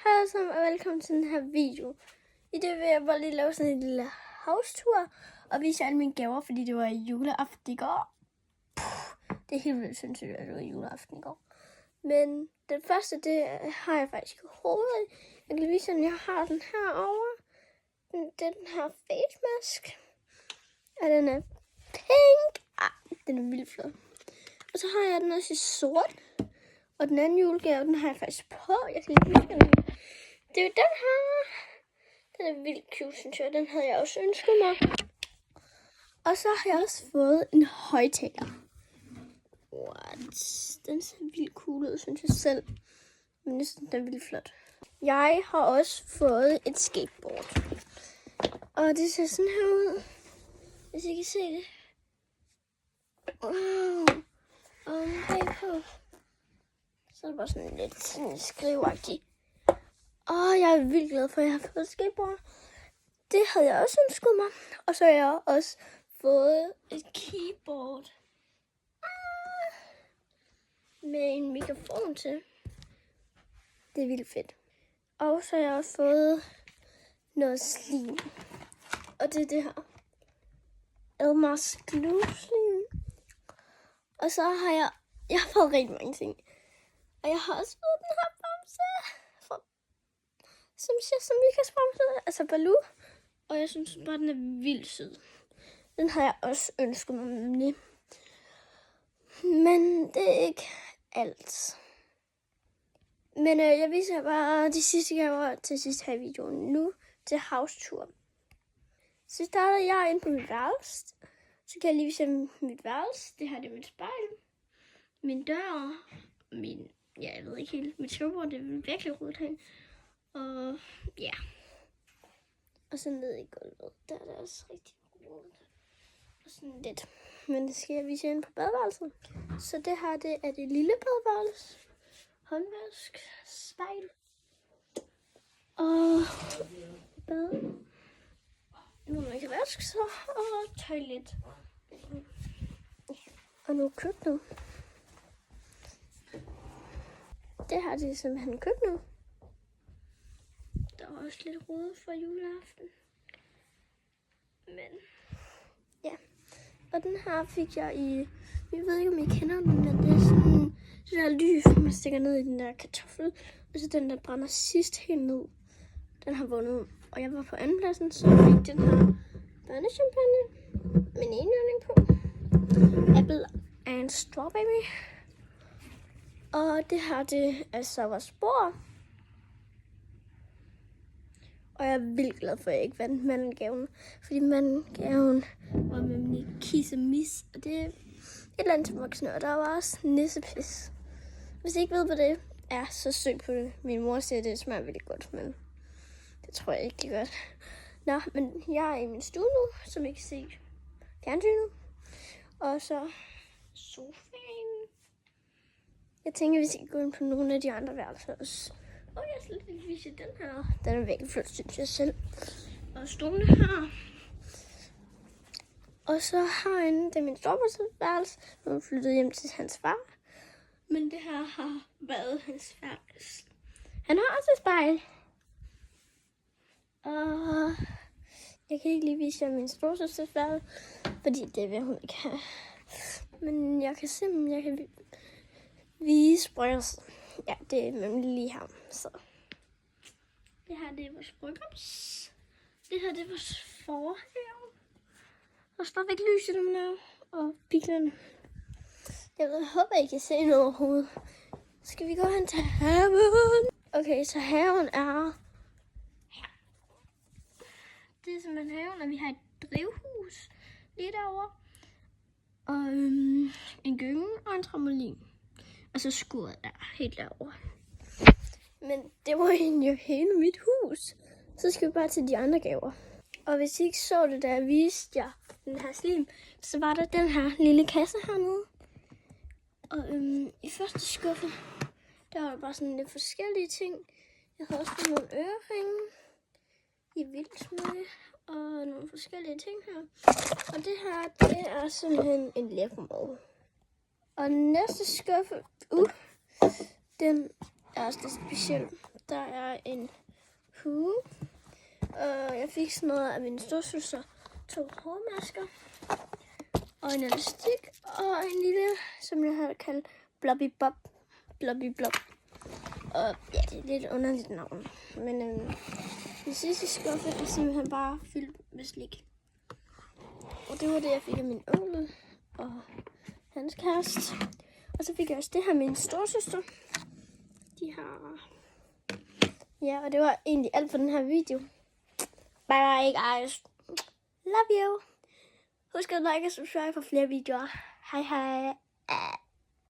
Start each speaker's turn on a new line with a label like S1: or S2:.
S1: Hej alle sammen og velkommen til den her video. I det vil jeg bare lige lave sådan en lille house-tur og vise alle mine gaver, fordi det var juleaften i går. Det er helt vildt sindssygt, at det var juleaften i går. Men den første, det har jeg faktisk i hovedet. Jeg kan vise, at jeg har den herovre. Det er den her face mask. Og den er pink. Den er vildt flot. Og så har jeg den også i sort. Og den anden julegave, den har jeg faktisk på. Jeg kan lige vise den. Det er jo den her. Den er vildt cute, synes jeg. Den havde jeg også ønsket mig. Og så har jeg også fået en højtaler. What? Den ser vildt cool ud, synes jeg selv. Men jeg synes, den er vildt flot. Jeg har også fået et skateboard. Og det ser sådan her ud. Hvis I kan se det. Wow. Og bagpå. Så er det bare sådan lidt sådan skriveagtigt. Jeg er vildt glad for, at jeg har fået et skateboard. Det havde jeg også ønsket mig. Og så har jeg også fået et keyboard. Med en mikrofon til. Det er vildt fedt. Og så har jeg også fået noget slim. Og det er det her. Elmer's Glue Slim. Og så har jeg har fået rigtig mange ting. Og jeg har også fået den her bamse. Som siger, som vi kan spamse. Altså Baloo. Og jeg synes bare, den er vildt sød. Den har jeg også ønsket mig nemlig. Men det er ikke alt. Men jeg viser bare de sidste gaver til sidst her i videoen. Nu til house-tur. Så starter jeg ind på mit værelse. Så kan jeg lige vise mit værelse. Det her det er mit spejl. Min dør. Jeg ved ikke helt. Mit skrivebord, det er virkelig rodet herinde. Og ja. Og så ned i gulvet. Der er det også rigtig rodet. Og sådan lidt. Men det skal jeg vise ind på badeværelset. Så det her, det er det lille badeværelse. Håndvask, spejl. Og bad. Nu man kan vaske sig. Og toilet. Og nu køkkenet. Det her, det er simpelthen køkkenet. Der var også lidt rodet for juleaften. Men ja. Og den her fik jeg i, jeg ved ikke om I kender den, men det er sådan, det der lys, man stikker ned i den der kartoffel. Og så den der brænder sidst helt ned. Den har vundet. Og jeg var på andenpladsen, så jeg fik den her børnechampagne med en indånding på. Apple and strawberry. Og det her, det er så vores bord. Og jeg er vildt glad for, at jeg ikke vandt mandelgaven. Fordi mandelgaven var med min kissemis. Og det er et eller andet til voksne. Og der var også nissepis. Hvis I ikke ved, hvad det er, så søg på det. Min mor siger, at det smager virkelig godt, men det tror jeg ikke, det gør. Nå, men jeg er i min stue nu, som I kan se fjernsynet. Og så sofaen. Jeg tænker, vi skal gå ind på nogle af de andre værelser også. Og jeg skal lige vise den her. Den er virkelig flot, synes jeg selv. Og stolen her. Og så herinde, det er min storebrors værelse. Nu er flyttet hjem til hans far. Men det her har været hans værelse. Han har også et spejl. Og jeg kan ikke lige vise jer min storesøsters værelse, fordi det vil hun ikke have. Men jeg kan simpelthen vise bryggerset. Ja, det er nemlig lige her. Så det her, det er vores bryggers. Det her, det er vores forhave. Der er stadigvæk lys i dem der. Og biklerne. Jeg håber, I kan se noget overhovedet. Skal vi gå hen til haven? Okay, så haven er her. Det er simpelthen haven, og vi har et drivhus lige derovre. Og en gynge og en trampolin. Og så skuret der helt derovre. Men det var egentlig jo hele mit hus. Så skal vi bare til de andre gaver. Og hvis I ikke så det, da jeg viste jer den her slim, så var der den her lille kasse hernede. Og i første skuffe, der var bare sådan lidt forskellige ting. Jeg havde også nogle øreringe i vildsmykke og nogle forskellige ting her. Og det her, det er simpelthen en lækkermad. Og næste skuffe, den er også lidt speciel. Der er en hue. Jeg fik sådan noget af min storsøster. 2 hårmasker. Og en elastik. Og en lille, som jeg har kaldt Blobby Bob. Blobby Blob. Og ja, det er et lidt underligt navn. Men den sidste skuffe er simpelthen bare fyldt med slik. Og det var det, jeg fik af min onkel og hans kæreste. Og så fik jeg også det her med min storsøster. De har... Ja, og det var egentlig alt for den her video. Bye bye guys. Love you. Husk at like og subscribe for flere videoer. Hej hej.